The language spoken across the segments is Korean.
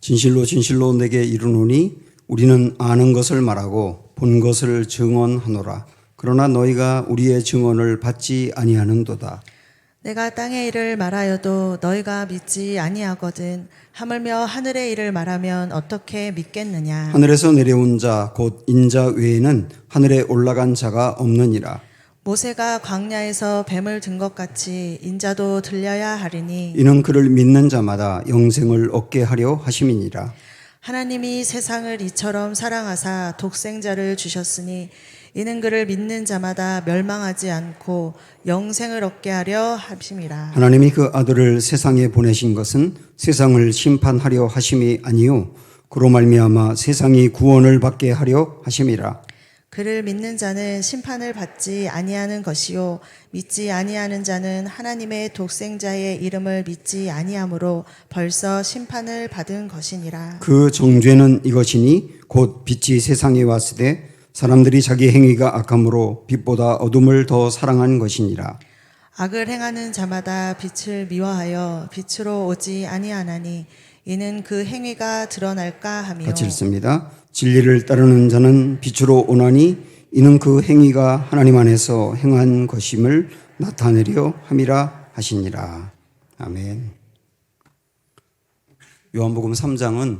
진실로 진실로 내게 이르노니 우리는 아는 것을 말하고 본 것을 증언하노라. 그러나 너희가 우리의 증언을 받지 아니하는도다. 내가 땅의 일을 말하여도 너희가 믿지 아니하거든. 하물며 하늘의 일을 말하면 어떻게 믿겠느냐. 하늘에서 내려온 자 곧 인자 외에는 하늘에 올라간 자가 없느니라. 모세가 광야에서 뱀을 든 것 같이 인자도 들려야 하리니 이는 그를 믿는 자마다 영생을 얻게 하려 하심이니라. 하나님이 세상을 이처럼 사랑하사 독생자를 주셨으니 이는 그를 믿는 자마다 멸망하지 않고 영생을 얻게 하려 하심이라. 하나님이 그 아들을 세상에 보내신 것은 세상을 심판하려 하심이 아니요 그로 말미암아 세상이 구원을 받게 하려 하심이라. 그를 믿는 자는 심판을 받지 아니하는 것이요 믿지 아니하는 자는 하나님의 독생자의 이름을 믿지 아니하므로 벌써 심판을 받은 것이니라. 그 정죄는 이것이니 곧 빛이 세상에 왔으되 사람들이 자기 행위가 악함으로 빛보다 어둠을 더 사랑한 것이니라. 악을 행하는 자마다 빛을 미워하여 빛으로 오지 아니하나니 이는 그 행위가 드러날까 하며. 같이 읽습니다. 진리를 따르는 자는 빛으로 오나니 이는 그 행위가 하나님 안에서 행한 것임을 나타내려 함이라 하시니라. 아멘. 요한복음 3장은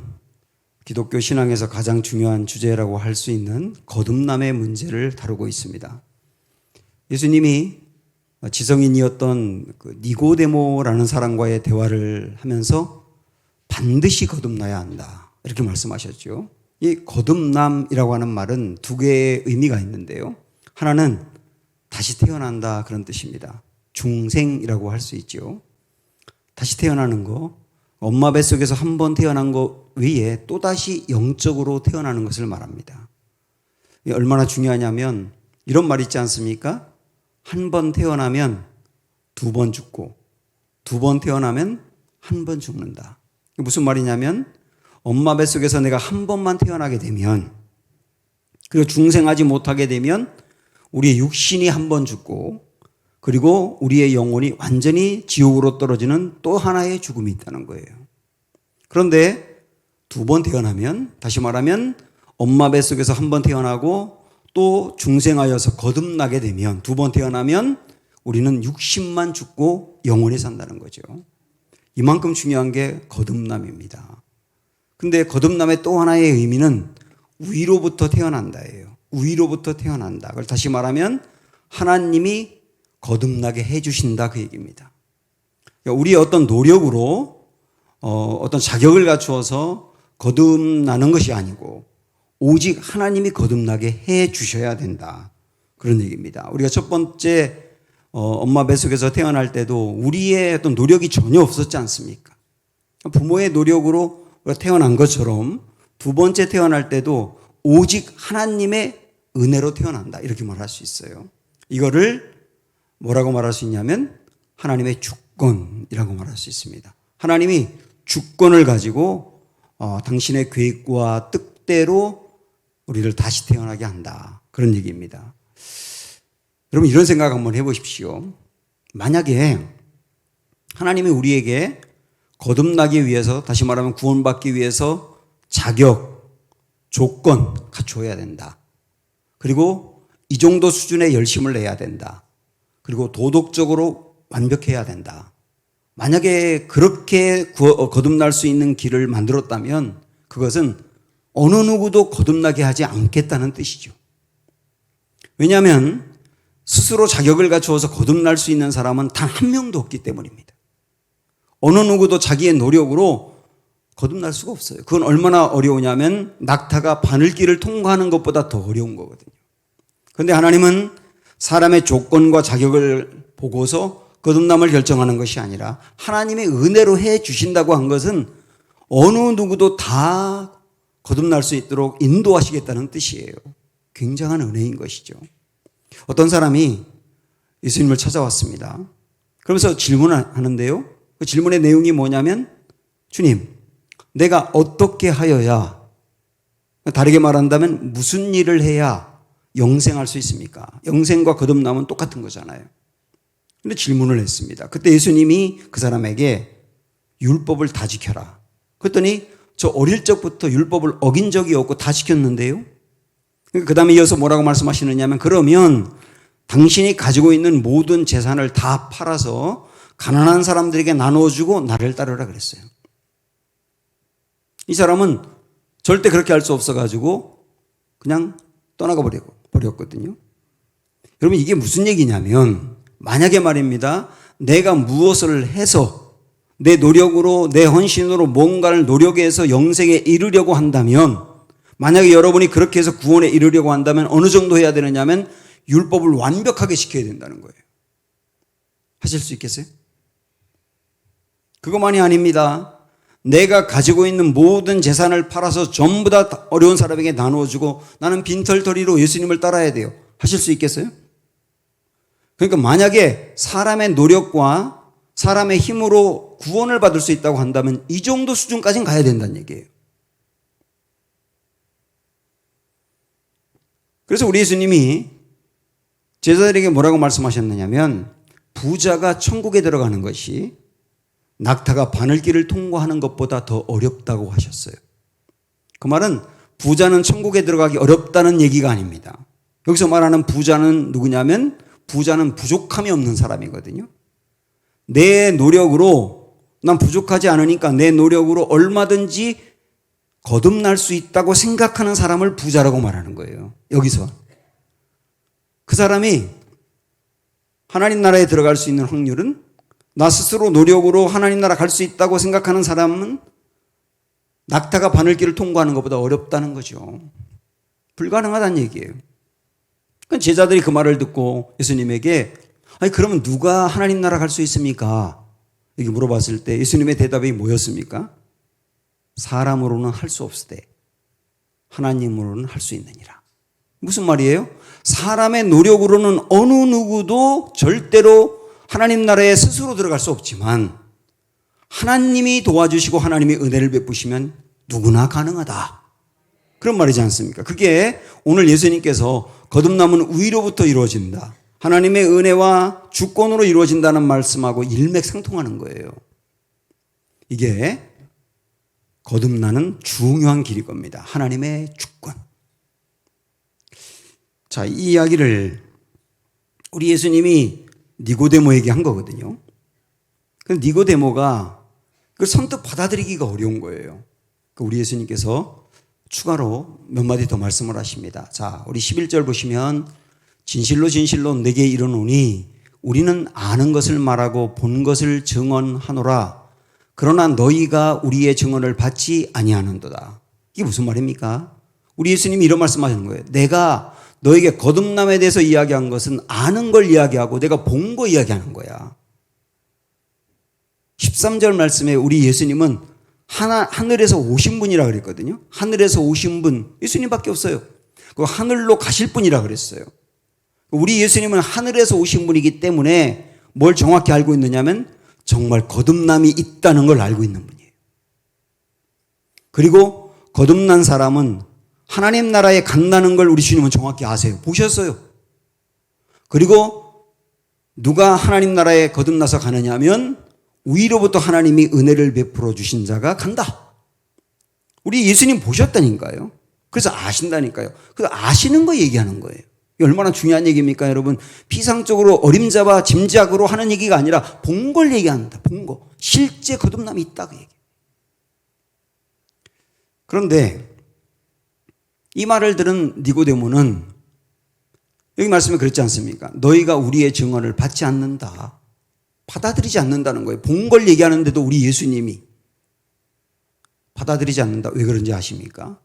기독교 신앙에서 가장 중요한 주제라고 할 수 있는 거듭남의 문제를 다루고 있습니다. 예수님이 지성인이었던 그 니고데모라는 사람과의 대화를 하면서 반드시 거듭나야 한다 이렇게 말씀하셨죠. 이 거듭남이라고 하는 말은 두 개의 의미가 있는데요. 하나는 다시 태어난다 그런 뜻입니다. 중생이라고 할 수 있죠. 다시 태어나는 거, 엄마 뱃속에서 한 번 태어난 것 외에 또다시 영적으로 태어나는 것을 말합니다. 이게 얼마나 중요하냐면 이런 말 있지 않습니까? 한 번 태어나면 두 번 죽고 두 번 태어나면 한 번 죽는다. 이게 무슨 말이냐면 엄마 뱃속에서 내가 한 번만 태어나게 되면 그리고 중생하지 못하게 되면 우리의 육신이 한 번 죽고 그리고 우리의 영혼이 완전히 지옥으로 떨어지는 또 하나의 죽음이 있다는 거예요. 그런데 두 번 태어나면 다시 말하면 엄마 뱃속에서 한 번 태어나고 또 중생하여서 거듭나게 되면 두 번 태어나면 우리는 육신만 죽고 영혼이 산다는 거죠. 이만큼 중요한 게 거듭남입니다. 근데 거듭남의 또 하나의 의미는 위로부터 태어난다예요. 위로부터 태어난다. 그걸 다시 말하면 하나님이 거듭나게 해주신다 그 얘기입니다. 우리의 어떤 노력으로 어떤 자격을 갖추어서 거듭나는 것이 아니고 오직 하나님이 거듭나게 해주셔야 된다. 그런 얘기입니다. 우리가 첫 번째 엄마 뱃속에서 태어날 때도 우리의 어떤 노력이 전혀 없었지 않습니까? 부모의 노력으로 태어난 것처럼 두 번째 태어날 때도 오직 하나님의 은혜로 태어난다 이렇게 말할 수 있어요. 이거를 뭐라고 말할 수 있냐면 하나님의 주권이라고 말할 수 있습니다. 하나님이 주권을 가지고 당신의 계획과 뜻대로 우리를 다시 태어나게 한다 그런 얘기입니다. 여러분 이런 생각 한번 해보십시오. 만약에 하나님이 우리에게 거듭나기 위해서 다시 말하면 구원받기 위해서 자격, 조건 갖춰야 된다. 그리고 이 정도 수준의 열심을 내야 된다. 그리고 도덕적으로 완벽해야 된다. 만약에 그렇게 거듭날 수 있는 길을 만들었다면 그것은 어느 누구도 거듭나게 하지 않겠다는 뜻이죠. 왜냐하면 스스로 자격을 갖추어서 거듭날 수 있는 사람은 단 한 명도 없기 때문입니다. 어느 누구도 자기의 노력으로 거듭날 수가 없어요. 그건 얼마나 어려우냐면 낙타가 바늘길을 통과하는 것보다 더 어려운 거거든요. 그런데 하나님은 사람의 조건과 자격을 보고서 거듭남을 결정하는 것이 아니라 하나님의 은혜로 해 주신다고 한 것은 어느 누구도 다 거듭날 수 있도록 인도하시겠다는 뜻이에요. 굉장한 은혜인 것이죠. 어떤 사람이 예수님을 찾아왔습니다. 그러면서 질문을 하는데요. 그 질문의 내용이 뭐냐면 주님, 내가 어떻게 하여야 다르게 말한다면 무슨 일을 해야 영생할 수 있습니까? 영생과 거듭남은 똑같은 거잖아요. 그런데 질문을 했습니다. 그때 예수님이 그 사람에게 율법을 다 지켜라. 그랬더니 저 어릴 적부터 율법을 어긴 적이 없고 다 지켰는데요. 그 다음에 이어서 뭐라고 말씀하시느냐면 그러면 당신이 가지고 있는 모든 재산을 다 팔아서 가난한 사람들에게 나눠주고 나를 따르라 그랬어요. 이 사람은 절대 그렇게 할 수 없어가지고 그냥 떠나가 버렸거든요. 여러분 이게 무슨 얘기냐면 만약에 말입니다. 내가 무엇을 해서 내 노력으로 내 헌신으로 뭔가를 노력해서 영생에 이르려고 한다면 만약에 여러분이 그렇게 해서 구원에 이르려고 한다면 어느 정도 해야 되느냐면 율법을 완벽하게 지켜야 된다는 거예요. 하실 수 있겠어요? 그것만이 아닙니다. 내가 가지고 있는 모든 재산을 팔아서 전부 다 어려운 사람에게 나누어주고 나는 빈털터리로 예수님을 따라야 돼요. 하실 수 있겠어요? 그러니까 만약에 사람의 노력과 사람의 힘으로 구원을 받을 수 있다고 한다면 이 정도 수준까지는 가야 된다는 얘기예요. 그래서 우리 예수님이 제자들에게 뭐라고 말씀하셨느냐면 부자가 천국에 들어가는 것이 낙타가 바늘길을 통과하는 것보다 더 어렵다고 하셨어요. 그 말은 부자는 천국에 들어가기 어렵다는 얘기가 아닙니다. 여기서 말하는 부자는 누구냐면 부자는 부족함이 없는 사람이거든요. 내 노력으로 난 부족하지 않으니까 내 노력으로 얼마든지 거듭날 수 있다고 생각하는 사람을 부자라고 말하는 거예요. 여기서 그 사람이 하나님 나라에 들어갈 수 있는 확률은 나 스스로 노력으로 하나님 나라 갈 수 있다고 생각하는 사람은 낙타가 바늘길을 통과하는 것보다 어렵다는 거죠. 불가능하다는 얘기예요. 그러니까 제자들이 그 말을 듣고 예수님에게 아니 그러면 누가 하나님 나라 갈 수 있습니까? 이렇게 물어봤을 때 예수님의 대답이 뭐였습니까? 사람으로는 할 수 없으되 하나님으로는 할 수 있느니라. 무슨 말이에요? 사람의 노력으로는 어느 누구도 절대로 하나님 나라에 스스로 들어갈 수 없지만 하나님이 도와주시고 하나님이 은혜를 베푸시면 누구나 가능하다. 그런 말이지 않습니까? 그게 오늘 예수님께서 거듭남은 의로부터 이루어진다. 하나님의 은혜와 주권으로 이루어진다는 말씀하고 일맥상통하는 거예요. 이게 거듭나는 중요한 길일 겁니다. 하나님의 주권. 자, 이 이야기를 우리 예수님이 니고데모에게 한 거거든요. 그런데 니고데모가 그걸 선뜻 받아들이기가 어려운 거예요. 우리 예수님께서 추가로 몇 마디 더 말씀을 하십니다. 자, 우리 11절 보시면 진실로 진실로 내게 이르노니 우리는 아는 것을 말하고 본 것을 증언하노라. 그러나 너희가 우리의 증언을 받지 아니하는도다. 이게 무슨 말입니까? 우리 예수님이 이런 말씀하시는 거예요. 내가 너에게 거듭남에 대해서 이야기한 것은 아는 걸 이야기하고 내가 본 거 이야기하는 거야. 13절 말씀에 우리 예수님은 하늘에서 오신 분이라 그랬거든요. 하늘에서 오신 분, 예수님밖에 없어요. 그 하늘로 가실 분이라 그랬어요. 우리 예수님은 하늘에서 오신 분이기 때문에 뭘 정확히 알고 있느냐면 정말 거듭남이 있다는 걸 알고 있는 분이에요. 그리고 거듭난 사람은 하나님 나라에 간다는 걸 우리 주님은 정확히 아세요. 보셨어요. 그리고 누가 하나님 나라에 거듭나서 가느냐면 위로부터 하나님이 은혜를 베풀어 주신 자가 간다. 우리 예수님 보셨다니까요. 그래서 아신다니까요. 그래서 아시는 거 얘기하는 거예요. 얼마나 중요한 얘기입니까, 여러분? 피상적으로 어림잡아 짐작으로 하는 얘기가 아니라 본 걸 얘기한다. 본 거. 실제 거듭남이 있다 그 얘기. 그런데 이 말을 들은 니고데모는 여기 말씀에 그렇지 않습니까? 너희가 우리의 증언을 받지 않는다. 받아들이지 않는다는 거예요. 본 걸 얘기하는데도 우리 예수님이 받아들이지 않는다. 왜 그런지 아십니까?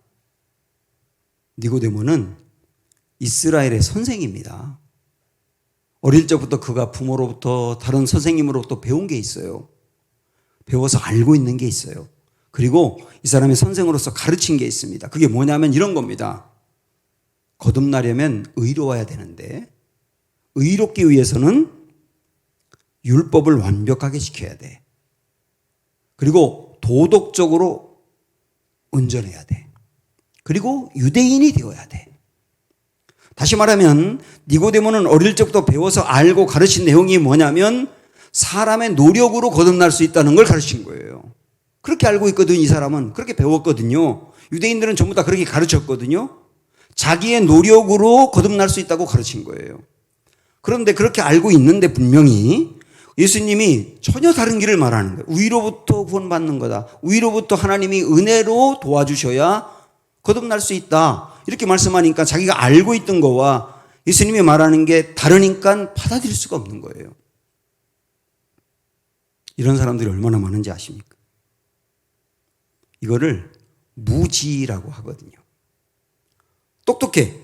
니고데모는 이스라엘의 선생입니다. 어릴 적부터 그가 부모로부터 다른 선생님으로부터 배운 게 있어요. 배워서 알고 있는 게 있어요. 그리고 이 사람이 선생으로서 가르친 게 있습니다. 그게 뭐냐면 이런 겁니다. 거듭나려면 의로워야 되는데 의롭기 위해서는 율법을 완벽하게 지켜야 돼. 그리고 도덕적으로 온전해야 돼. 그리고 유대인이 되어야 돼. 다시 말하면 니고데모는 어릴 적부터 배워서 알고 가르친 내용이 뭐냐면 사람의 노력으로 거듭날 수 있다는 걸 가르친 거예요. 그렇게 알고 있거든. 이 사람은 그렇게 배웠거든요. 유대인들은 전부 다 그렇게 가르쳤거든요. 자기의 노력으로 거듭날 수 있다고 가르친 거예요. 그런데 그렇게 알고 있는데 분명히 예수님이 전혀 다른 길을 말하는 거예요. 위로부터 구원받는 거다. 위로부터 하나님이 은혜로 도와주셔야 거듭날 수 있다. 이렇게 말씀하니까 자기가 알고 있던 거와 예수님이 말하는 게 다르니까 받아들일 수가 없는 거예요. 이런 사람들이 얼마나 많은지 아십니까? 이거를 무지라고 하거든요. 똑똑해.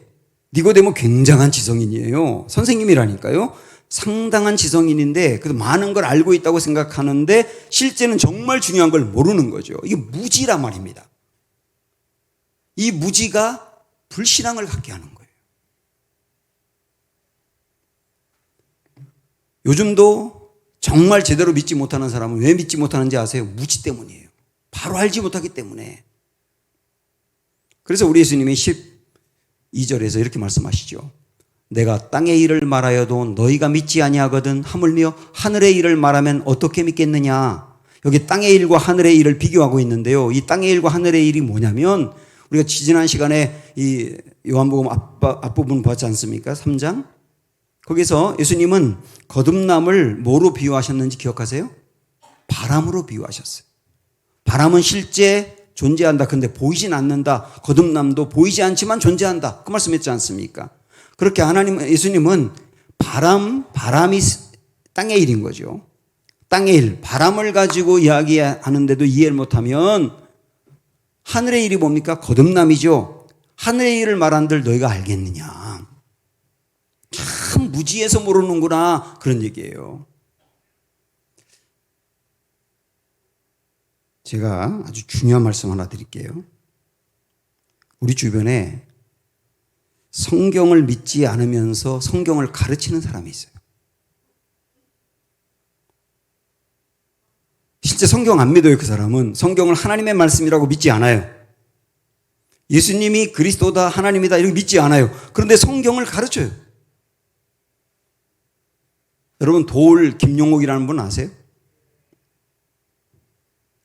니고데모 굉장한 지성인이에요. 선생님이라니까요. 상당한 지성인인데 그래도 많은 걸 알고 있다고 생각하는데 실제는 정말 중요한 걸 모르는 거죠. 이게 무지란 말입니다. 이 무지가 불신앙을 갖게 하는 거예요. 요즘도 정말 제대로 믿지 못하는 사람은 왜 믿지 못하는지 아세요? 무지 때문이에요. 바로 알지 못하기 때문에. 그래서 우리 예수님이 12절에서 이렇게 말씀하시죠. 내가 땅의 일을 말하여도 너희가 믿지 아니하거든 하물며 하늘의 일을 말하면 어떻게 믿겠느냐. 여기 땅의 일과 하늘의 일을 비교하고 있는데요. 이 땅의 일과 하늘의 일이 뭐냐면 우리가 지난 시간에 이 요한복음 앞부분 봤지 않습니까? 3장. 거기서 예수님은 거듭남을 뭐로 비유하셨는지 기억하세요? 바람으로 비유하셨어요. 바람은 실제 존재한다. 근데 보이진 않는다. 거듭남도 보이지 않지만 존재한다. 그 말씀했지 않습니까? 그렇게 예수님은 바람이 땅의 일인 거죠. 땅의 일, 바람을 가지고 이야기하는데도 이해를 못하면 하늘의 일이 뭡니까? 거듭남이죠. 하늘의 일을 말한들 너희가 알겠느냐. 참 무지해서 모르는구나. 그런 얘기예요. 제가 아주 중요한 말씀 하나 드릴게요. 우리 주변에 성경을 믿지 않으면서 성경을 가르치는 사람이 있어요. 실제 성경 안 믿어요. 그 사람은 성경을 하나님의 말씀이라고 믿지 않아요. 예수님이 그리스도다 하나님이다 이렇게 믿지 않아요. 그런데 성경을 가르쳐요. 여러분 도울 김용옥이라는 분 아세요?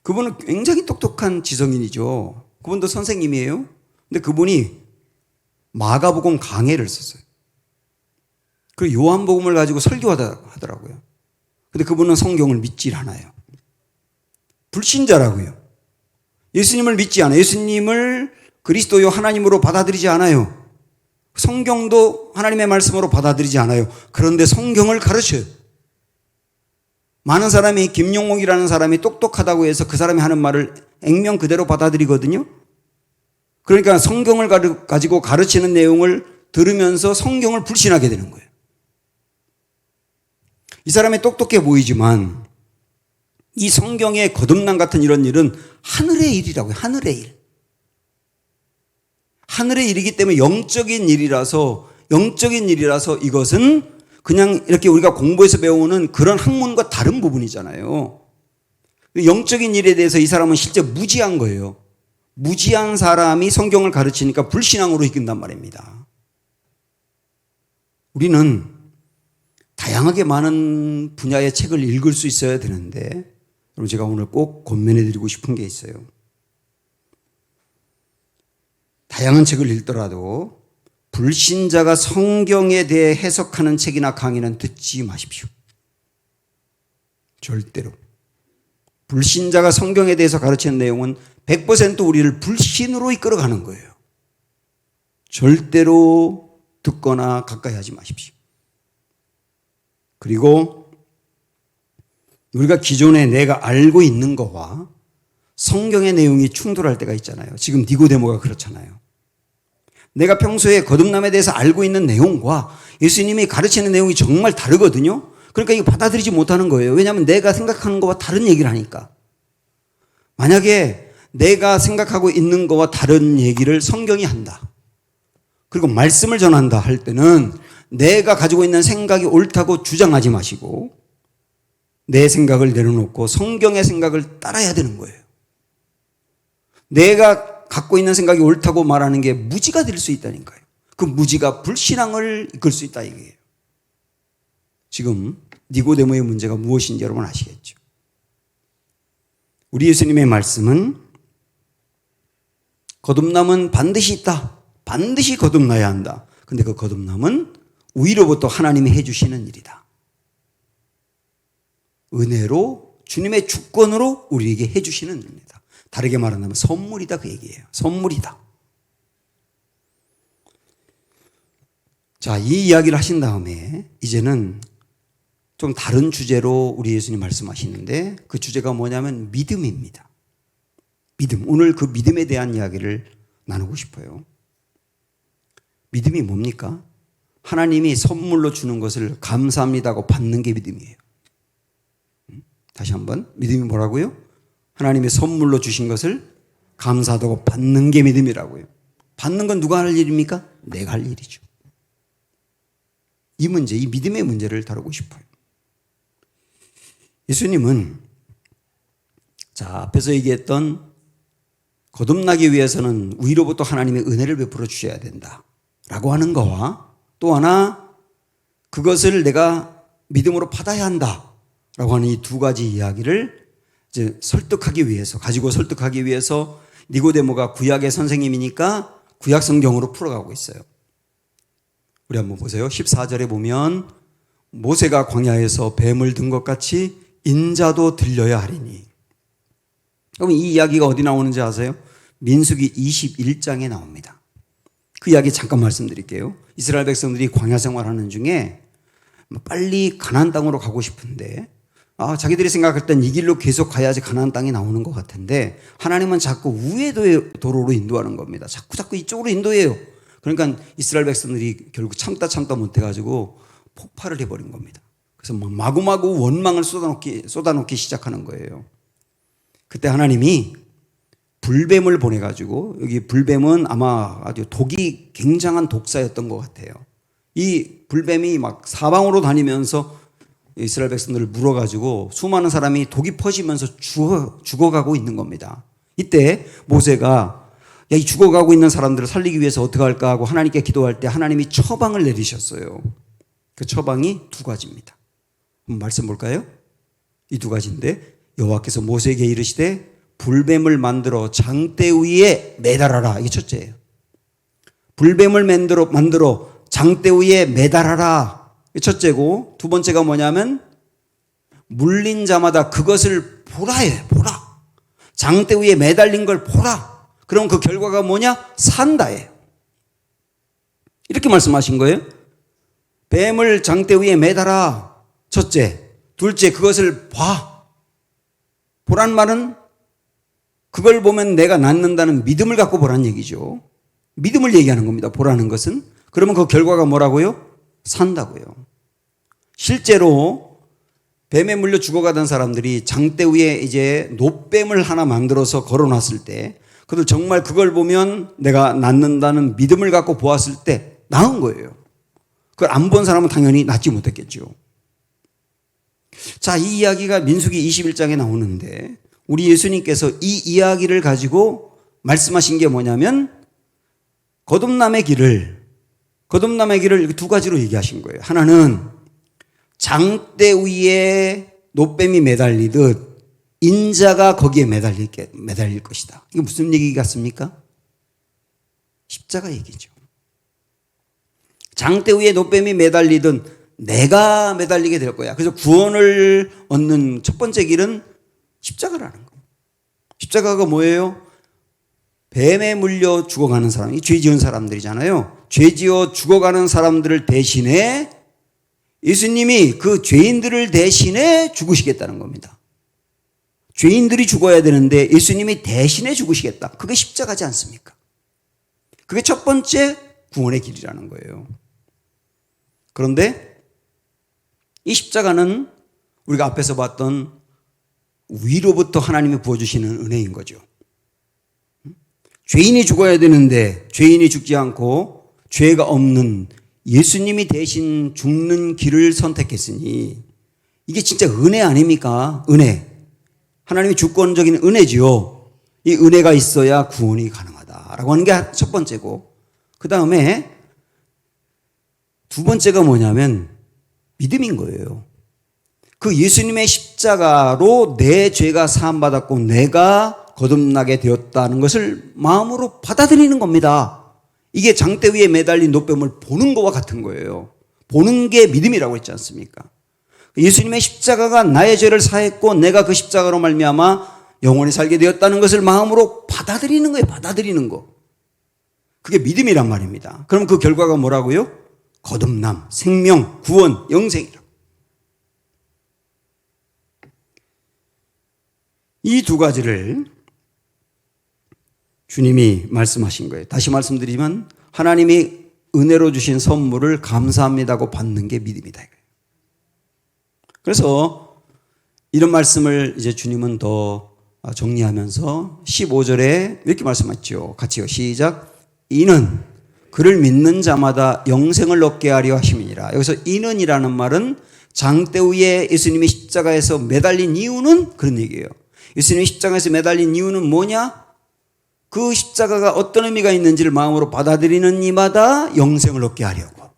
그분은 굉장히 똑똑한 지성인이죠. 그분도 선생님이에요. 근데 그분이 마가복음 강해를 썼어요. 그리고 요한복음을 가지고 설교하더라고요. 근데 그분은 성경을 믿질 않아요. 불신자라고요. 예수님을 믿지 않아요. 예수님을 그리스도요 하나님으로 받아들이지 않아요. 성경도 하나님의 말씀으로 받아들이지 않아요. 그런데 성경을 가르쳐요. 많은 사람이 김용옥이라는 사람이 똑똑하다고 해서 그 사람이 하는 말을 액면 그대로 받아들이거든요. 그러니까 성경을 가지고 가르치는 내용을 들으면서 성경을 불신하게 되는 거예요. 이 사람이 똑똑해 보이지만 이 성경의 거듭남 같은 이런 일은 하늘의 일이라고요. 하늘의 일. 하늘의 일이기 때문에 영적인 일이라서 이것은 그냥 이렇게 우리가 공부해서 배우는 그런 학문과 다른 부분이잖아요. 영적인 일에 대해서 이 사람은 실제 무지한 거예요. 무지한 사람이 성경을 가르치니까 불신앙으로 이끈단 말입니다. 우리는 다양하게 많은 분야의 책을 읽을 수 있어야 되는데 여러분 제가 오늘 꼭 권면해 드리고 싶은 게 있어요. 다양한 책을 읽더라도 불신자가 성경에 대해 해석하는 책이나 강의는 듣지 마십시오. 절대로. 불신자가 성경에 대해서 가르치는 내용은 100% 우리를 불신으로 이끌어가는 거예요. 절대로 듣거나 가까이 하지 마십시오. 그리고 우리가 기존에 내가 알고 있는 거와 성경의 내용이 충돌할 때가 있잖아요. 지금 니고데모가 그렇잖아요. 내가 평소에 거듭남에 대해서 알고 있는 내용과 예수님이 가르치는 내용이 정말 다르거든요. 그러니까 이거 받아들이지 못하는 거예요. 왜냐하면 내가 생각하는 거와 다른 얘기를 하니까. 만약에 내가 생각하고 있는 거와 다른 얘기를 성경이 한다. 그리고 말씀을 전한다 할 때는 내가 가지고 있는 생각이 옳다고 주장하지 마시고 내 생각을 내려놓고 성경의 생각을 따라야 되는 거예요. 내가 갖고 있는 생각이 옳다고 말하는 게 무지가 될 수 있다니까요. 그 무지가 불신앙을 이끌 수 있다 이거예요. 지금 니고데모의 문제가 무엇인지 여러분 아시겠죠? 우리 예수님의 말씀은 거듭남은 반드시 있다. 반드시 거듭나야 한다. 근데 그 거듭남은 위로부터 하나님이 해주시는 일이다. 은혜로 주님의 주권으로 우리에게 해주시는 일입니다. 다르게 말한다면 선물이다 그 얘기예요. 선물이다. 자, 이 이야기를 하신 다음에 이제는 좀 다른 주제로 우리 예수님 말씀하시는데 그 주제가 뭐냐면 믿음입니다. 믿음. 오늘 그 믿음에 대한 이야기를 나누고 싶어요. 믿음이 뭡니까? 하나님이 선물로 주는 것을 감사합니다고 받는 게 믿음이에요. 다시 한번 믿음이 뭐라고요? 하나님이 선물로 주신 것을 감사하다고 받는 게 믿음이라고요. 받는 건 누가 할 일입니까? 내가 할 일이죠. 이 문제, 이 믿음의 문제를 다루고 싶어요. 예수님은 자, 앞에서 얘기했던 거듭나기 위해서는 위로부터 하나님의 은혜를 베풀어 주셔야 된다라고 하는 거와 또 하나 그것을 내가 믿음으로 받아야 한다라고 하는 이 두 가지 이야기를 이제 설득하기 위해서 가지고 설득하기 위해서 니고데모가 구약의 선생님이니까 구약 성경으로 풀어가고 있어요. 우리 한번 보세요. 14절에 보면 모세가 광야에서 뱀을 든 것 같이 인자도 들려야 하리니. 그럼 이 이야기가 어디 나오는지 아세요? 민수기 21장에 나옵니다. 그 이야기 잠깐 말씀드릴게요. 이스라엘 백성들이 광야 생활하는 중에 빨리 가나안 땅으로 가고 싶은데 자기들이 생각할 땐 이 길로 계속 가야지 가나안 땅이 나오는 것 같은데 하나님은 자꾸 우회도의 도로로 인도하는 겁니다. 자꾸 이쪽으로 인도해요. 그러니까 이스라엘 백성들이 결국 참다 못해가지고 폭발을 해버린 겁니다. 그래서 마구마구 원망을 쏟아놓기 시작하는 거예요. 그때 하나님이 불뱀을 보내가지고 여기 불뱀은 아마 아주 독이 굉장한 독사였던 것 같아요. 이 불뱀이 막 사방으로 다니면서 이스라엘 백성들을 물어가지고 수많은 사람이 독이 퍼지면서 죽어가고 있는 겁니다. 이때 모세가 이 죽어가고 있는 사람들을 살리기 위해서 어떻게 할까 하고 하나님께 기도할 때 하나님이 처방을 내리셨어요. 그 처방이 두 가지입니다. 한번 말씀 볼까요? 이 두 가지인데 여호와께서 모세에게 이르시되 불뱀을 만들어 장대 위에 매달아라. 이게 첫째예요. 불뱀을 만들어 장대 위에 매달아라. 이게 첫째고 두 번째가 뭐냐면 물린 자마다 그것을 보라예요. 보라. 장대 위에 매달린 걸 보라. 그럼 그 결과가 뭐냐? 산다예요. 이렇게 말씀하신 거예요. 뱀을 장대 위에 매달아. 첫째. 둘째, 그것을 봐. 보란 말은 그걸 보면 내가 낫는다는 믿음을 갖고 보란 얘기죠. 믿음을 얘기하는 겁니다. 보라는 것은. 그러면 그 결과가 뭐라고요? 산다고요. 실제로 뱀에 물려 죽어가던 사람들이 장대 위에 이제 놋뱀을 하나 만들어서 걸어놨을 때 그들 정말 그걸 보면 내가 낫는다는 믿음을 갖고 보았을 때 나은 거예요. 그걸 안 본 사람은 당연히 낫지 못했겠죠. 자, 이 이야기가 민수기 21장에 나오는데 우리 예수님께서 이 이야기를 가지고 말씀하신 게 뭐냐면 거듭남의 길을 두 가지로 얘기하신 거예요. 하나는 장대 위에 놋뱀이 매달리듯 인자가 거기에 매달릴 것이다. 이게 무슨 얘기 같습니까? 십자가 얘기죠. 장대 위에 놋뱀이 매달리든 내가 매달리게 될 거야. 그래서 구원을 얻는 첫 번째 길은 십자가라는 거. 십자가가 뭐예요? 뱀에 물려 죽어가는 사람이 죄 지은 사람들이잖아요. 죄 지어 죽어가는 사람들을 대신해 예수님이 그 죄인들을 대신해 죽으시겠다는 겁니다. 죄인들이 죽어야 되는데 예수님이 대신해 죽으시겠다. 그게 십자가지 않습니까? 그게 첫 번째 구원의 길이라는 거예요. 그런데 이 십자가는 우리가 앞에서 봤던 위로부터 하나님이 부어주시는 은혜인 거죠. 죄인이 죽어야 되는데 죄인이 죽지 않고 죄가 없는 예수님이 대신 죽는 길을 선택했으니 이게 진짜 은혜 아닙니까? 은혜. 하나님의 주권적인 은혜지요. 이 은혜가 있어야 구원이 가능하다라고 하는 게 첫 번째고 그 다음에 두 번째가 뭐냐면 믿음인 거예요. 그 예수님의 십자가로 내 죄가 사함받았고 내가 거듭나게 되었다는 것을 마음으로 받아들이는 겁니다. 이게 장대 위에 매달린 노뱀을 보는 것과 같은 거예요. 보는 게 믿음이라고 했지 않습니까? 예수님의 십자가가 나의 죄를 사했고 내가 그 십자가로 말미암아 영원히 살게 되었다는 것을 마음으로 받아들이는 거예요. 받아들이는 거. 그게 믿음이란 말입니다. 그럼 그 결과가 뭐라고요? 거듭남, 생명, 구원, 영생이라고. 이 두 가지를 주님이 말씀하신 거예요. 다시 말씀드리지만 하나님이 은혜로 주신 선물을 감사합니다고 받는 게 믿음이다. 그래서 이런 말씀을 이제 주님은 더 정리하면서 15절에 이렇게 말씀하셨죠. 같이요. 시작. 이는 그를 믿는 자마다 영생을 얻게 하려 하심이니라. 여기서 이는이라는 말은 장대 위에 예수님이 십자가에서 매달린 이유는 그런 얘기예요. 예수님이 십자가에서 매달린 이유는 뭐냐? 그 십자가가 어떤 의미가 있는지를 마음으로 받아들이는 이마다 영생을 얻게 하려고.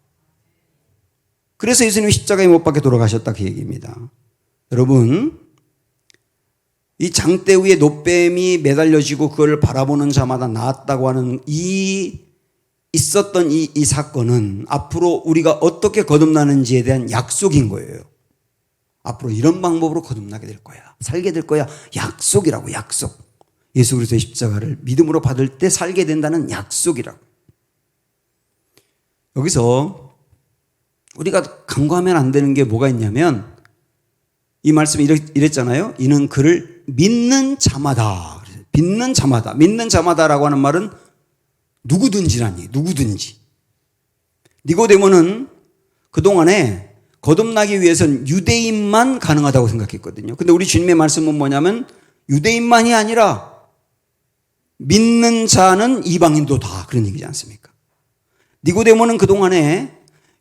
그래서 예수님이 십자가에 못 박혀 돌아가셨다 그 얘기입니다. 여러분, 이 장대 위에 노뱀이 매달려지고 그걸 바라보는 자마다 나았다고 하는 있었던 이 사건은 앞으로 우리가 어떻게 거듭나는지에 대한 약속인 거예요. 앞으로 이런 방법으로 거듭나게 될 거야. 살게 될 거야. 약속이라고, 약속. 예수 그리스도의 십자가를 믿음으로 받을 때 살게 된다는 약속이라고. 여기서 우리가 간과하면 안 되는 게 뭐가 있냐면 이 말씀이 이랬잖아요. 이는 그를 믿는 자마다. 믿는 자마다. 믿는 자마다라고 하는 말은 누구든지라니. 누구든지. 니고데모는 그동안에 거듭나기 위해서는 유대인만 가능하다고 생각했거든요. 근데 우리 주님의 말씀은 뭐냐면 유대인만이 아니라 믿는 자는 이방인도 다 그런 얘기지 않습니까? 니고데모는 그동안에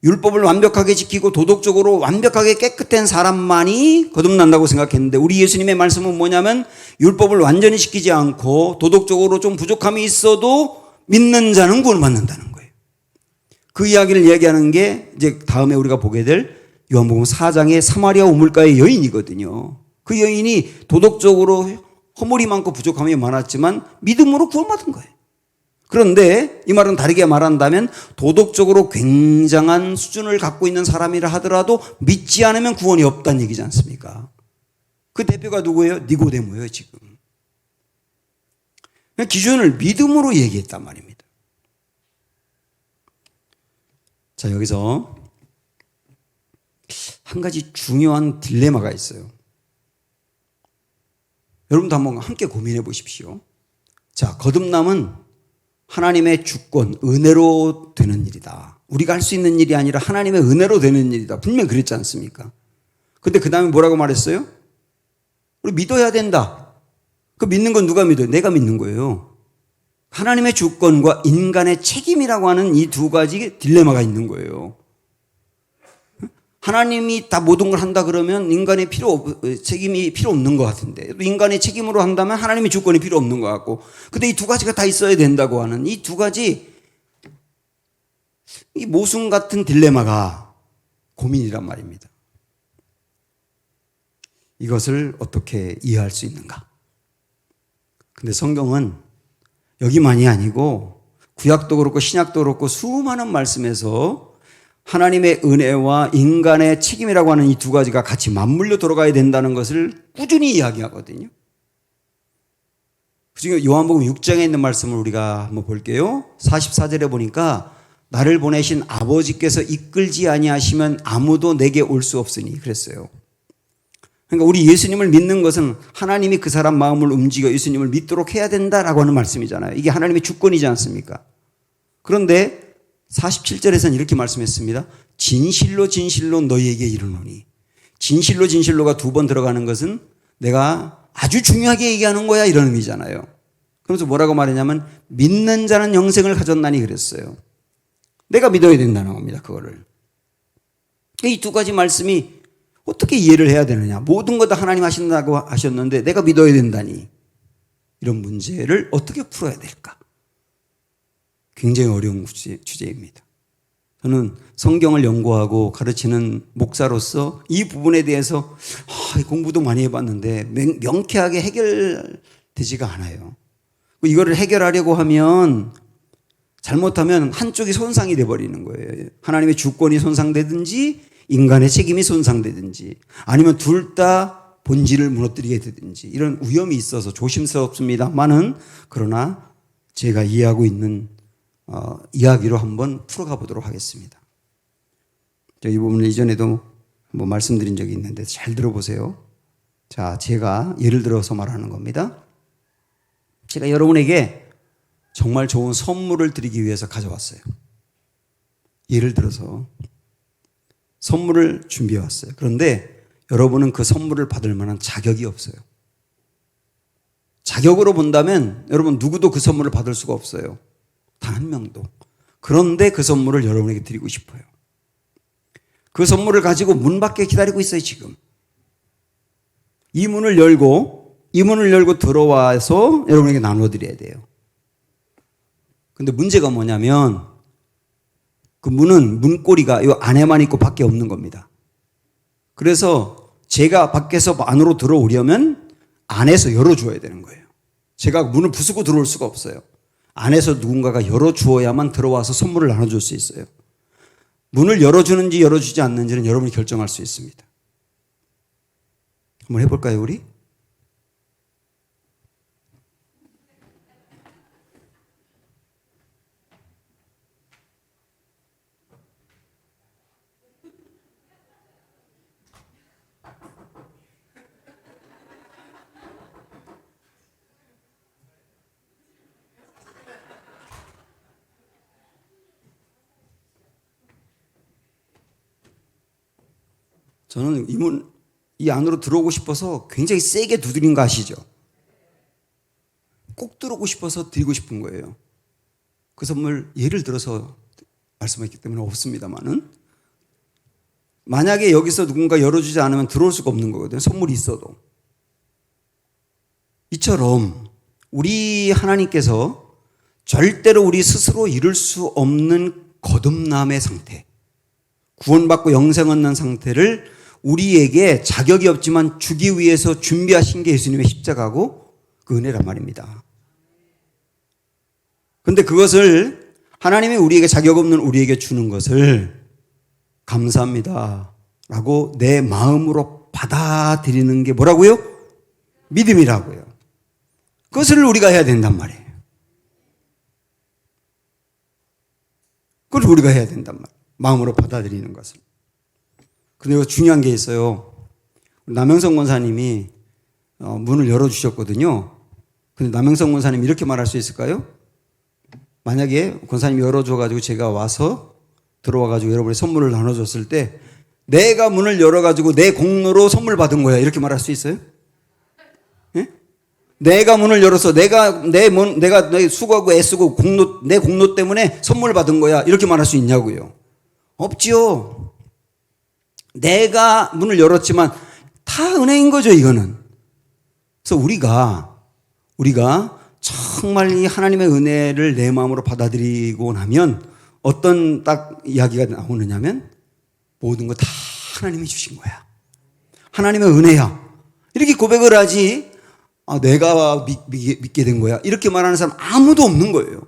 율법을 완벽하게 지키고 도덕적으로 완벽하게 깨끗한 사람만이 거듭난다고 생각했는데 우리 예수님의 말씀은 뭐냐면 율법을 완전히 지키지 않고 도덕적으로 좀 부족함이 있어도 믿는 자는 구원받는다는 거예요. 그 이야기를 이야기하는 게 이제 다음에 우리가 보게 될 요한복음 4장의 사마리아 우물가의 여인이거든요. 그 여인이 도덕적으로 허물이 많고 부족함이 많았지만 믿음으로 구원받은 거예요. 그런데 이 말은 다르게 말한다면 도덕적으로 굉장한 수준을 갖고 있는 사람이라 하더라도 믿지 않으면 구원이 없다는 얘기지 않습니까? 그 대표가 누구예요? 니고데모예요, 지금. 기준을 믿음으로 얘기했단 말입니다. 자, 여기서 한 가지 중요한 딜레마가 있어요. 여러분도 한번 함께 고민해 보십시오. 자, 거듭남은 하나님의 주권, 은혜로 되는 일이다. 우리가 할 수 있는 일이 아니라 하나님의 은혜로 되는 일이다. 분명히 그랬지 않습니까? 근데 그 다음에 뭐라고 말했어요? 우리 믿어야 된다. 그 믿는 건 누가 믿어요? 내가 믿는 거예요. 하나님의 주권과 인간의 책임이라고 하는 이 두 가지 딜레마가 있는 거예요. 하나님이 다 모든 걸 한다 그러면 인간의 책임이 필요 없는 것 같은데 인간의 책임으로 한다면 하나님의 주권이 필요 없는 것 같고 근데 이 두 가지가 다 있어야 된다고 하는 이 두 가지 이 모순 같은 딜레마가 고민이란 말입니다. 이것을 어떻게 이해할 수 있는가? 근데 성경은 여기만이 아니고 구약도 그렇고 신약도 그렇고 수많은 말씀에서 하나님의 은혜와 인간의 책임이라고 하는 이 두 가지가 같이 맞물려 돌아가야 된다는 것을 꾸준히 이야기하거든요. 그중에 요한복음 6장에 있는 말씀을 우리가 한번 볼게요. 44절에 보니까 나를 보내신 아버지께서 이끌지 아니하시면 아무도 내게 올 수 없으니 그랬어요. 그러니까 우리 예수님을 믿는 것은 하나님이 그 사람 마음을 움직여 예수님을 믿도록 해야 된다라고 하는 말씀이잖아요. 이게 하나님의 주권이지 않습니까? 그런데 47절에서는 이렇게 말씀했습니다. 진실로 진실로 너희에게 이르노니. 진실로 진실로가 두 번 들어가는 것은 내가 아주 중요하게 얘기하는 거야 이런 의미잖아요. 그러면서 뭐라고 말했냐면 믿는 자는 영생을 가졌나니 그랬어요. 내가 믿어야 된다는 겁니다. 그거를. 이 두 가지 말씀이 어떻게 이해를 해야 되느냐. 모든 거 다 하나님 하신다고 하셨는데 내가 믿어야 된다니. 이런 문제를 어떻게 풀어야 될까. 굉장히 어려운 주제입니다. 저는 성경을 연구하고 가르치는 목사로서 이 부분에 대해서 공부도 많이 해봤는데 명쾌하게 해결되지가 않아요. 이거를 해결하려고 하면 잘못하면 한쪽이 손상이 돼버리는 거예요. 하나님의 주권이 손상되든지 인간의 책임이 손상되든지 아니면 둘 다 본질을 무너뜨리게 되든지 이런 위험이 있어서 조심스럽습니다만은 그러나 제가 이해하고 있는 이야기로 한번 풀어가 보도록 하겠습니다. 이 부분을 이전에도 한번 말씀드린 적이 있는데 잘 들어보세요. 자, 제가 예를 들어서 말하는 겁니다. 제가 여러분에게 정말 좋은 선물을 드리기 위해서 가져왔어요. 예를 들어서 선물을 준비해 왔어요. 그런데 여러분은 그 선물을 받을 만한 자격이 없어요. 자격으로 본다면 여러분 누구도 그 선물을 받을 수가 없어요. 단 한 명도. 그런데 그 선물을 여러분에게 드리고 싶어요. 그 선물을 가지고 문 밖에 기다리고 있어요, 지금. 이 문을 열고 들어와서 여러분에게 나눠 드려야 돼요. 근데 문제가 뭐냐면 그 문은 문고리가 이 안에만 있고 밖에 없는 겁니다. 그래서 제가 밖에서 안으로 들어오려면 안에서 열어줘야 되는 거예요. 제가 문을 부수고 들어올 수가 없어요. 안에서 누군가가 열어주어야만 들어와서 선물을 나눠줄 수 있어요. 문을 열어주는지 열어주지 않는지는 여러분이 결정할 수 있습니다. 한번 해볼까요, 우리? 저는 이 안으로 들어오고 싶어서 굉장히 세게 두드린 거 아시죠? 꼭 들어오고 싶어서 드리고 싶은 거예요. 그 선물 예를 들어서 말씀했기 때문에 없습니다만은 만약에 여기서 누군가 열어주지 않으면 들어올 수가 없는 거거든요. 선물이 있어도. 이처럼 우리 하나님께서 절대로 우리 스스로 이룰 수 없는 거듭남의 상태, 구원받고 영생 얻는 상태를 우리에게 자격이 없지만 주기 위해서 준비하신 게 예수님의 십자가고 그 은혜란 말입니다. 그런데 그것을 하나님이 우리에게 자격 없는 우리에게 주는 것을 감사합니다 라고 내 마음으로 받아들이는 게 뭐라고요? 믿음이라고요. 그것을 우리가 해야 된단 말이에요. 그걸 우리가 해야 된단 말이에요. 마음으로 받아들이는 것을. 그리고 중요한 게 있어요. 남영성 권사님이 문을 열어주셨거든요. 근데 남영성 권사님이 이렇게 말할 수 있을까요? 만약에 권사님이 열어줘가지고 제가 와서 들어와가지고 여러분의 선물을 나눠줬을 때 내가 문을 열어가지고 내 공로로 선물 받은 거야 이렇게 말할 수 있어요? 예? 내가 문을 열어서 내가 수고하고 애쓰고 내 공로 때문에 선물 받은 거야 이렇게 말할 수 있냐고요? 없지요. 내가 문을 열었지만 다 은혜인 거죠, 이거는. 그래서 우리가 정말 이 하나님의 은혜를 내 마음으로 받아들이고 나면 어떤 딱 이야기가 나오느냐면 모든 거 다 하나님이 주신 거야. 하나님의 은혜야. 이렇게 고백을 하지 내가 믿게 된 거야. 이렇게 말하는 사람 아무도 없는 거예요.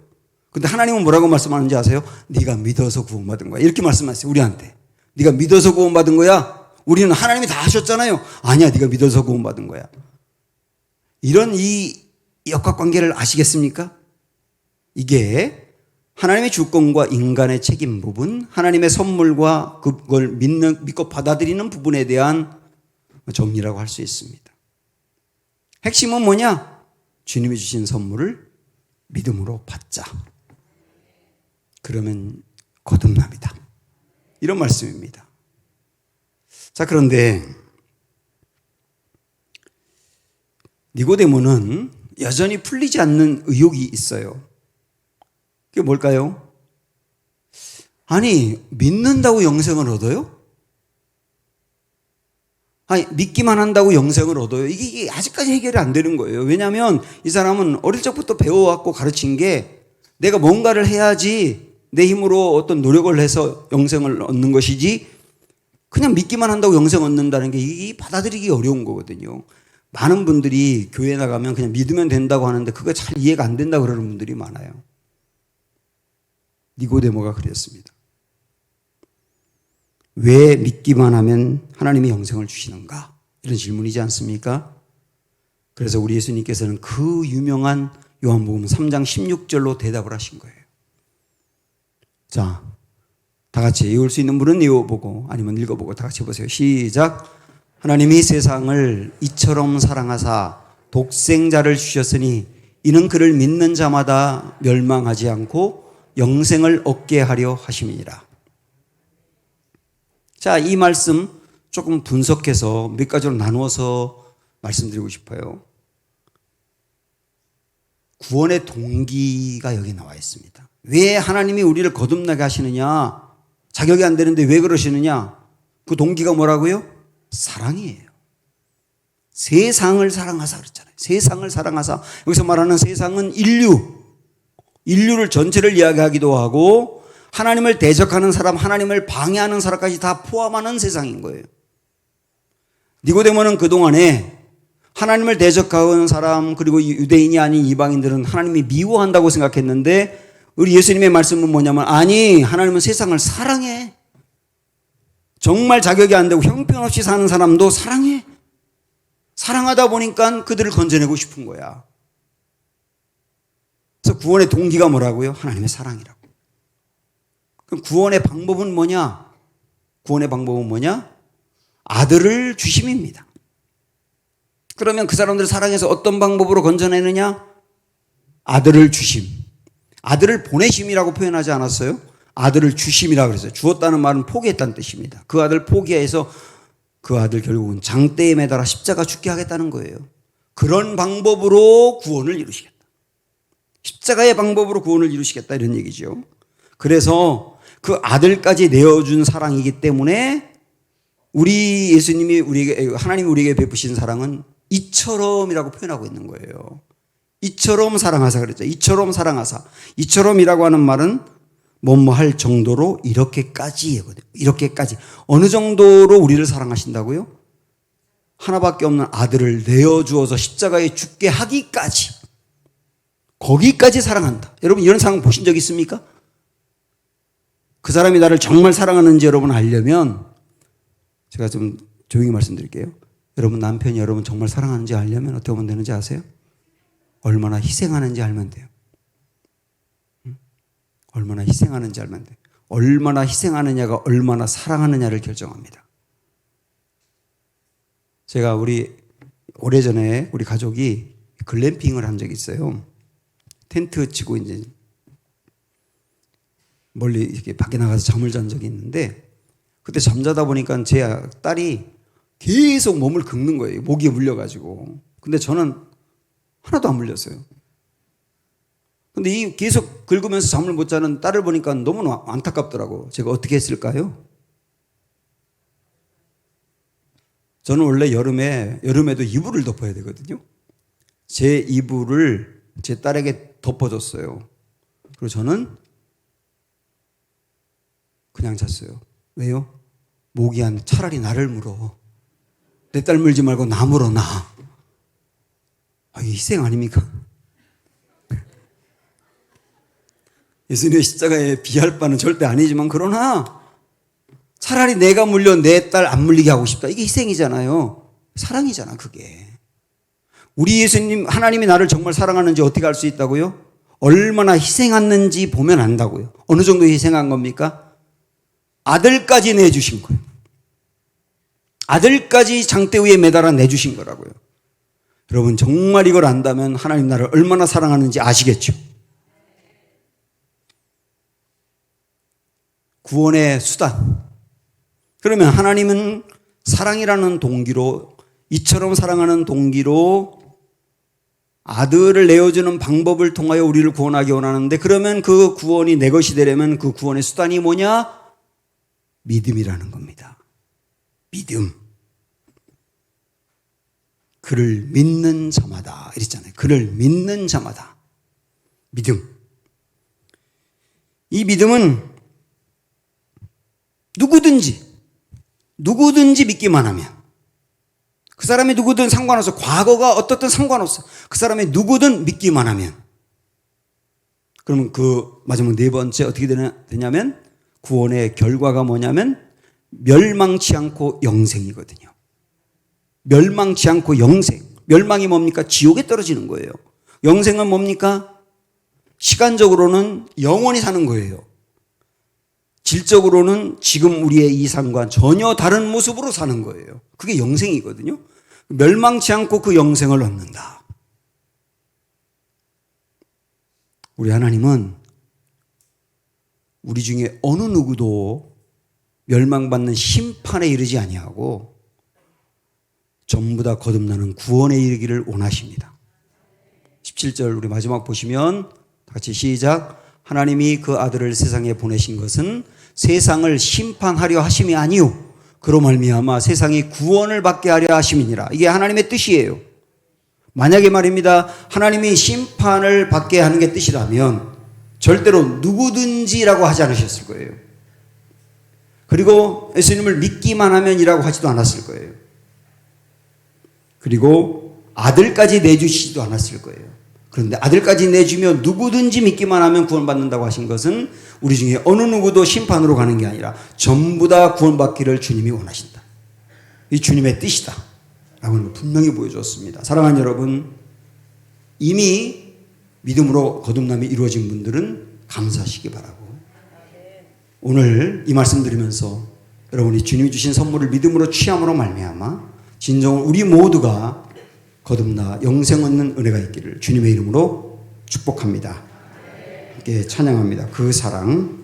근데 하나님은 뭐라고 말씀하는지 아세요? 네가 믿어서 구원받은 거야. 이렇게 말씀하세요, 우리한테. 네가 믿어서 구원받은 거야? 우리는 하나님이 다 하셨잖아요. 아니야, 네가 믿어서 구원받은 거야. 이런 이 역학관계를 아시겠습니까? 이게 하나님의 주권과 인간의 책임 부분, 하나님의 선물과 그걸 믿고 받아들이는 부분에 대한 정리라고 할 수 있습니다. 핵심은 뭐냐? 주님이 주신 선물을 믿음으로 받자. 그러면 거듭납니다. 이런 말씀입니다. 자, 그런데 니고데모는 여전히 풀리지 않는 의혹이 있어요. 그게 뭘까요? 아니, 믿는다고 영생을 얻어요? 아니, 믿기만 한다고 영생을 얻어요? 이게 아직까지 해결이 안 되는 거예요. 왜냐하면 이 사람은 어릴 적부터 배워왔고 가르친 게 내가 뭔가를 해야지 내 힘으로 어떤 노력을 해서 영생을 얻는 것이지 그냥 믿기만 한다고 영생 얻는다는 게 이게 받아들이기 어려운 거거든요. 많은 분들이 교회 나가면 그냥 믿으면 된다고 하는데 그거 잘 이해가 안 된다고 그러는 분들이 많아요. 니고데모가 그랬습니다. 왜 믿기만 하면 하나님이 영생을 주시는가? 이런 질문이지 않습니까? 그래서 우리 예수님께서는 그 유명한 요한복음 3장 16절로 대답을 하신 거예요. 자, 다 같이 외울 수 있는 분은 외워보고 아니면 읽어보고 다 같이 해보세요. 시작. 하나님이 세상을 이처럼 사랑하사 독생자를 주셨으니 이는 그를 믿는 자마다 멸망하지 않고 영생을 얻게 하려 하심이니라. 자, 이 말씀 조금 분석해서 몇 가지로 나누어서 말씀드리고 싶어요. 구원의 동기가 여기 나와 있습니다. 왜 하나님이 우리를 거듭나게 하시느냐? 자격이 안 되는데 왜 그러시느냐? 그 동기가 뭐라고요? 사랑이에요. 세상을 사랑하사 그랬잖아요. 세상을 사랑하사. 여기서 말하는 세상은 인류를 전체를 이야기하기도 하고 하나님을 대적하는 사람, 하나님을 방해하는 사람까지 다 포함하는 세상인 거예요. 니고데모는 그동안에 하나님을 대적하는 사람 그리고 유대인이 아닌 이방인들은 하나님이 미워한다고 생각했는데 우리 예수님의 말씀은 뭐냐면 아니 하나님은 세상을 사랑해. 정말 자격이 안 되고 형편없이 사는 사람도 사랑해. 사랑하다 보니까 그들을 건져내고 싶은 거야. 그래서 구원의 동기가 뭐라고요? 하나님의 사랑이라고. 그럼 구원의 방법은 뭐냐? 구원의 방법은 뭐냐? 아들을 주심입니다. 그러면 그 사람들을 사랑해서 어떤 방법으로 건져내느냐? 아들을 주심. 아들을 보내심이라고 표현하지 않았어요? 아들을 주심이라고 그랬어요. 주었다는 말은 포기했다는 뜻입니다. 그 아들 포기해서 그 아들 결국은 장대에 매달아 십자가 죽게 하겠다는 거예요. 그런 방법으로 구원을 이루시겠다. 십자가의 방법으로 구원을 이루시겠다 이런 얘기죠. 그래서 그 아들까지 내어준 사랑이기 때문에 우리 예수님이 하나님이 우리에게 베푸신 사랑은 이처럼이라고 표현하고 있는 거예요. 이처럼 사랑하사 그랬죠. 이처럼 사랑하사. 이처럼이라고 하는 말은 뭐뭐 할 정도로 이렇게까지거든요. 이렇게까지. 어느 정도로 우리를 사랑하신다고요? 하나밖에 없는 아들을 내어주어서 십자가에 죽게 하기까지. 거기까지 사랑한다. 여러분 이런 상황 보신 적 있습니까? 그 사람이 나를 정말 사랑하는지 여러분 알려면 제가 좀 조용히 말씀드릴게요. 여러분 남편이 여러분 정말 사랑하는지 알려면 어떻게 하면 되는지 아세요? 얼마나 희생하는지 알면 돼요. 얼마나 희생하는지 알면 돼요. 얼마나 희생하느냐가 얼마나 사랑하느냐를 결정합니다. 제가 오래전에 우리 가족이 글램핑을 한 적이 있어요. 텐트 치고 이제 멀리 이렇게 밖에 나가서 잠을 잔 적이 있는데 그때 잠자다 보니까 제 딸이 계속 몸을 긁는 거예요. 모기에 물려가지고. 근데 저는 하나도 안 물렸어요. 근데 이 계속 긁으면서 잠을 못 자는 딸을 보니까 너무 안타깝더라고. 제가 어떻게 했을까요? 저는 원래 여름에도 이불을 덮어야 되거든요. 제 이불을 제 딸에게 덮어줬어요. 그리고 저는 그냥 잤어요. 왜요? 모기한테 차라리 나를 물어. 내 딸 물지 말고 나 물어 나. 이게 희생 아닙니까? 예수님의 십자가에 비할 바는 절대 아니지만 그러나 차라리 내가 물려 내 딸 안 물리게 하고 싶다. 이게 희생이잖아요. 사랑이잖아 그게. 우리 예수님 하나님이 나를 정말 사랑하는지 어떻게 알 수 있다고요? 얼마나 희생했는지 보면 안다고요. 어느 정도 희생한 겁니까? 아들까지 내주신 거예요. 아들까지 장대 위에 매달아 내주신 거라고요. 여러분 정말 이걸 안다면 하나님 나를 얼마나 사랑하는지 아시겠죠? 구원의 수단. 그러면 하나님은 사랑이라는 동기로 이처럼 사랑하는 동기로 아들을 내어주는 방법을 통하여 우리를 구원하기 원하는데 그러면 그 구원이 내 것이 되려면 그 구원의 수단이 뭐냐? 믿음이라는 겁니다. 믿음. 그를 믿는 자마다 이랬잖아요. 그를 믿는 자마다. 믿음. 이 믿음은 누구든지 믿기만 하면, 그 사람이 누구든 상관없어. 과거가 어떻든 상관없어. 그 사람이 누구든 믿기만 하면. 그러면 그 마지막 네 번째 어떻게 되냐면 구원의 결과가 뭐냐면 멸망치 않고 영생이거든요. 멸망치 않고 영생. 멸망이 뭡니까? 지옥에 떨어지는 거예요. 영생은 뭡니까? 시간적으로는 영원히 사는 거예요. 질적으로는 지금 우리의 이 삶과 전혀 다른 모습으로 사는 거예요. 그게 영생이거든요. 멸망치 않고 그 영생을 얻는다. 우리 하나님은 우리 중에 어느 누구도 멸망받는 심판에 이르지 아니하고 전부 다 거듭나는 구원에 이르기를 원하십니다. 17절 우리 마지막 보시면 같이 시작. 하나님이 그 아들을 세상에 보내신 것은 세상을 심판하려 하심이 아니요 그로 말미암아 세상이 구원을 받게 하려 하심이니라. 이게 하나님의 뜻이에요. 만약에 말입니다, 하나님이 심판을 받게 하는 게 뜻이라면 절대로 누구든지라고 하지 않으셨을 거예요. 그리고 예수님을 믿기만 하면이라고 하지도 않았을 거예요. 그리고 아들까지 내주시지도 않았을 거예요. 그런데 아들까지 내주면 누구든지 믿기만 하면 구원받는다고 하신 것은 우리 중에 어느 누구도 심판으로 가는 게 아니라 전부 다 구원받기를 주님이 원하신다. 이 주님의 뜻이다 라고 분명히 보여줬습니다. 사랑하는 여러분, 이미 믿음으로 거듭남이 이루어진 분들은 감사하시기 바라고, 오늘 이 말씀 드리면서 여러분이 주님이 주신 선물을 믿음으로 취함으로 말미암아 진정 우리 모두가 거듭나 영생 얻는 은혜가 있기를 주님의 이름으로 축복합니다. 함께 찬양합니다. 그 사랑.